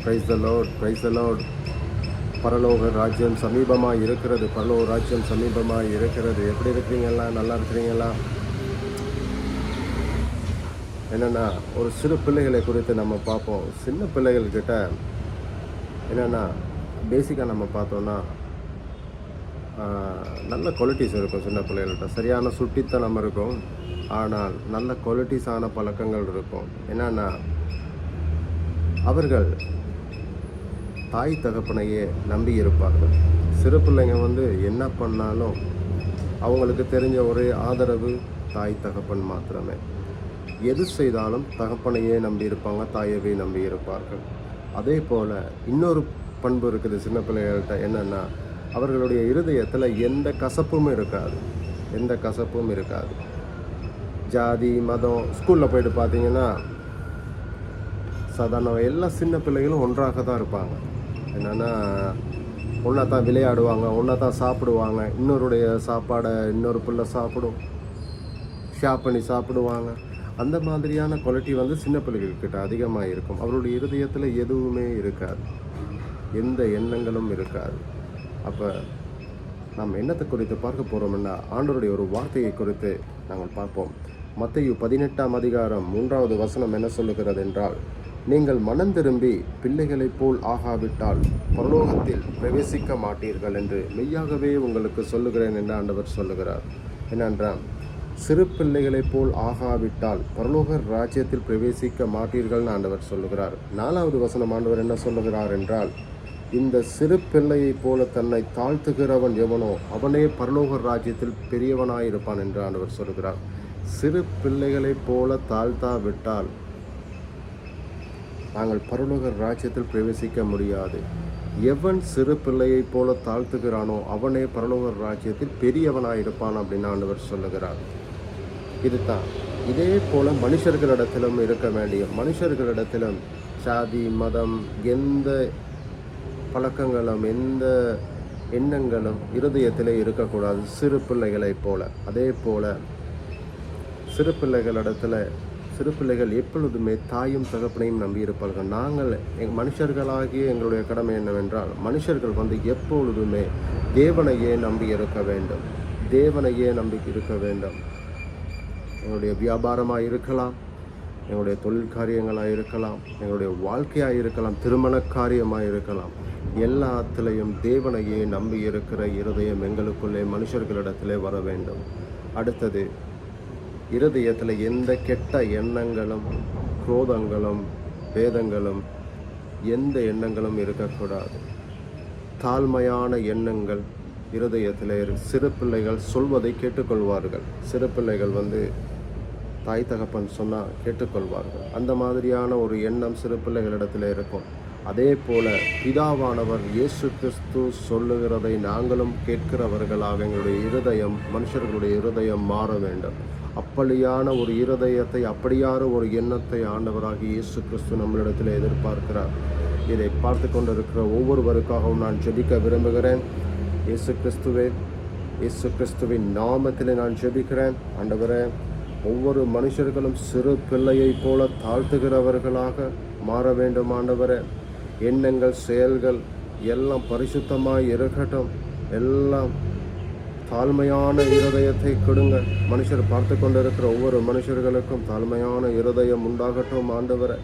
Praise the Lord, praise the Lord. பரலோக ராஜ்யம் சமீபமாக இருக்கிறது. பரலோக ராஜ்யம் சமீபமாக இருக்கிறது. எப்படி இருக்கிறீங்களா? நல்லா இருக்கிறீங்களா? என்னென்னா, ஒரு சிறு பிள்ளைகளை குறித்து நம்ம பார்ப்போம். சின்ன பிள்ளைகள்கிட்ட என்னென்னா, பேசிக்காக நம்ம பார்த்தோன்னா நல்ல குவாலிட்டிஸ் இருக்கும். சின்ன பிள்ளைகள்கிட்ட சரியான சுட்டித்தனம் இருக்கும், ஆனால் நல்ல குவாலிட்டிஸான பழக்கங்கள் இருக்கும். என்னென்னா, அவர்கள் தாய் தகப்பனையே நம்பி இருப்பார்கள். சிறு பிள்ளைங்க என்ன பண்ணாலும் அவங்களுக்கு தெரிஞ்ச ஒரே ஆதரவு தாய் தகப்பன் மாத்திரமே. எது செய்தாலும் தகப்பனையே நம்பி இருப்பாங்க, தாயவே நம்பி இருப்பார்கள். அதே போல் இன்னொரு பண்பு இருக்குது சின்ன பிள்ளைகள்கிட்ட. என்னென்னா, அவர்களுடைய இருதயத்தில் எந்த கசப்பும் இருக்காது. எந்த கசப்பும் இருக்காது. ஜாதி மதம் ஸ்கூலில் போய்ட்டு பார்த்தீங்கன்னா சாதாரண எல்லா சின்ன பிள்ளைகளும் ஒன்றாக தான் இருப்பாங்க. என்னென்னா, ஒன்றா தான் விளையாடுவாங்க, ஒன்றா தான் சாப்பிடுவாங்க. இன்னொருடைய சாப்பாடை இன்னொரு பிள்ளை சாப்பிடும், ஷேர் பண்ணி சாப்பிடுவாங்க. அந்த மாதிரியான குவாலிட்டி சின்ன பிள்ளைகள்கிட்ட அதிகமாக இருக்கும். அவருடைய இருதயத்தில் எதுவுமே இருக்காது, எந்த எண்ணங்களும் இருக்காது. அப்போ நாம் என்னத்தை குறித்து பார்க்க போகிறோம்னா, ஆண்டவருடைய ஒரு வார்த்தையை குறித்து நாங்கள் பார்ப்போம். மத்தேயு 18ஆம் அதிகாரம் 3வது வசனம் என்ன சொல்லுகிறது என்றால், நீங்கள் மனம் திரும்பி பிள்ளைகளைப் போல் ஆகாவிட்டால் பரலோகத்தில் பிரவேசிக்க மாட்டீர்கள் என்று மெய்யாகவே உங்களுக்கு சொல்லுகிறேன் என்று ஆண்டவர் சொல்லுகிறார். என்னென்றால், சிறு பிள்ளைகளைப் போல் ஆகாவிட்டால் பரலோக ராஜ்யத்தில் பிரவேசிக்க மாட்டீர்கள்னு ஆண்டவர் சொல்லுகிறார். 4வது வசனம் ஆண்டவர் என்ன சொல்லுகிறார் என்றால், இந்த சிறு பிள்ளையைப் போல தன்னை தாழ்த்துகிறவன் எவனோ அவனே பரலோக ராஜ்யத்தில் பெரியவனாயிருப்பான் என்று ஆண்டவர் சொல்கிறார். சிறு பிள்ளைகளைப் போல தாழ்த்தாவிட்டால் நாங்கள் பரலோக ராஜ்யத்தில் பிரவேசிக்க முடியாது. எவன் சிறு பிள்ளையைப் போல தாழ்த்துகிறானோ அவனே பரலோக ராஜ்யத்தில் பெரியவனாயிருப்பான் அப்படின்னு ஆண்டவர் சொல்லுகிறார். இதுதான். இதே போல மனுஷர்களிடத்திலும் இருக்க வேண்டிய, மனுஷர்களிடத்திலும் சாதி மதம் எந்த பழக்கங்களும் எந்த எண்ணங்களும் இருதயத்திலே இருக்கக்கூடாது. சிறு பிள்ளைகளைப் போல. அதே போல சிறு பிள்ளைகள் எப்பொழுதுமே தாயும் தகப்பனையும் நம்பியிருப்பார்கள். நாங்கள் மனுஷர்களாகிய எங்களுடைய கடமை என்னவென்றால், மனுஷர்கள் எப்பொழுதுமே தேவனையே நம்பி இருக்க வேண்டும். தேவனையே நம்பி இருக்க வேண்டும். எங்களுடைய வியாபாரமாக இருக்கலாம், எங்களுடைய தொழில் காரியங்களாக இருக்கலாம், எங்களுடைய வாழ்க்கையாக இருக்கலாம், திருமண காரியமாக இருக்கலாம். எல்லாத்திலையும் தேவனையே நம்பி இருக்கிற இருதயம் எங்களுக்குள்ளே மனுஷர்களிடத்திலே வர வேண்டும். அடுத்தது, இருதயத்தில் எந்த கெட்ட எண்ணங்களும் குரோதங்களும் வேதங்களும் எந்த எண்ணங்களும் இருக்கக்கூடாது. தாழ்மையான எண்ணங்கள் இருதயத்தில். சிறு பிள்ளைகள் சொல்வதை கேட்டுக்கொள்வார்கள். சிறு பிள்ளைகள் தாய் தகப்பன் சொன்னால் கேட்டுக்கொள்வார்கள். அந்த மாதிரியான ஒரு எண்ணம் சிறு பிள்ளைகளிடத்தில் இருக்கும். அதே போல பிதாவானவர் இயேசு கிறிஸ்து சொல்லுகிறதை நாங்களும் கேட்கிறவர்களாக எங்களுடைய இருதயம், மனுஷர்களுடைய இருதயம் மாற வேண்டும். அப்படியான ஒரு இருதயத்தை, அப்படியான ஒரு எண்ணத்தை ஆண்டவராகி இயேசு கிறிஸ்து நம்மளிடத்தில் எதிர்பார்க்கிறார். இதை பார்த்து கொண்டிருக்கிற ஒவ்வொருவருக்காகவும் நான் ஜெபிக்க விரும்புகிறேன். இயேசு கிறிஸ்துவின் நாமத்தில் நான் ஜெபிக்கிறேன். ஆண்டவரே, ஒவ்வொரு மனுஷர்களும் சிறு பிள்ளையைப் போல தாழ்த்துகிறவர்களாக மாற வேண்டும். ஆண்டவரே, எண்ணங்கள் செயல்கள் எல்லாம் பரிசுத்தமாய் இருக்கட்டும். எல்லாம் தாழ்மையான இருதயத்தை கொடுங்க. மனுஷர் பார்த்து கொண்டிருக்கிற ஒவ்வொரு மனுஷர்களுக்கும் தாழ்மையான இருதயம் உண்டாகட்டும். ஆண்டவரே,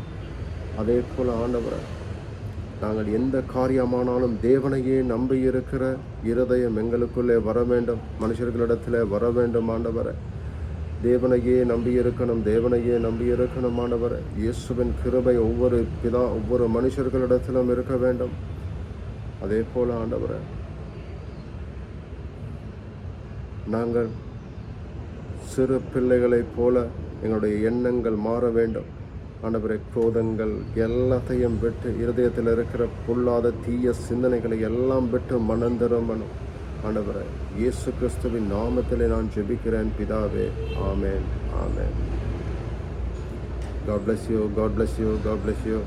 அதே போல் ஆண்டவரே, நாங்கள் எந்த காரியமானாலும் தேவனையே நம்பி இருக்கிற இருதயம் எங்களுக்குள்ளே வர வேண்டும், மனுஷர்களிடத்தில் வர வேண்டும். ஆண்டவரே, தேவனையே நம்பி இருக்கணும், தேவனையே நம்பி இருக்கணும். ஆண்டவரே, இயேசுவின் கிருபை ஒவ்வொரு மனுஷர்களிடத்திலும் இருக்க வேண்டும். அதே போல ஆண்டவரே, நாங்கள் சிறு பிள்ளைகளைப் போல எங்களுடைய எண்ணங்கள் மாற வேண்டும். ஆண்டவரே, குரோதங்கள் எல்லாத்தையும் விட்டு, இருதயத்தில் இருக்கிற பொல்லாத தீய சிந்தனைகளை எல்லாம் விட்டு மனம் திரும்பணும். ஆண்டவரே, இயேசு கிறிஸ்துவின் நாமத்திலே நான் ஜெபிக்கிறேன் பிதாவே. ஆமென், ஆமென். God bless you, God bless you, God bless you.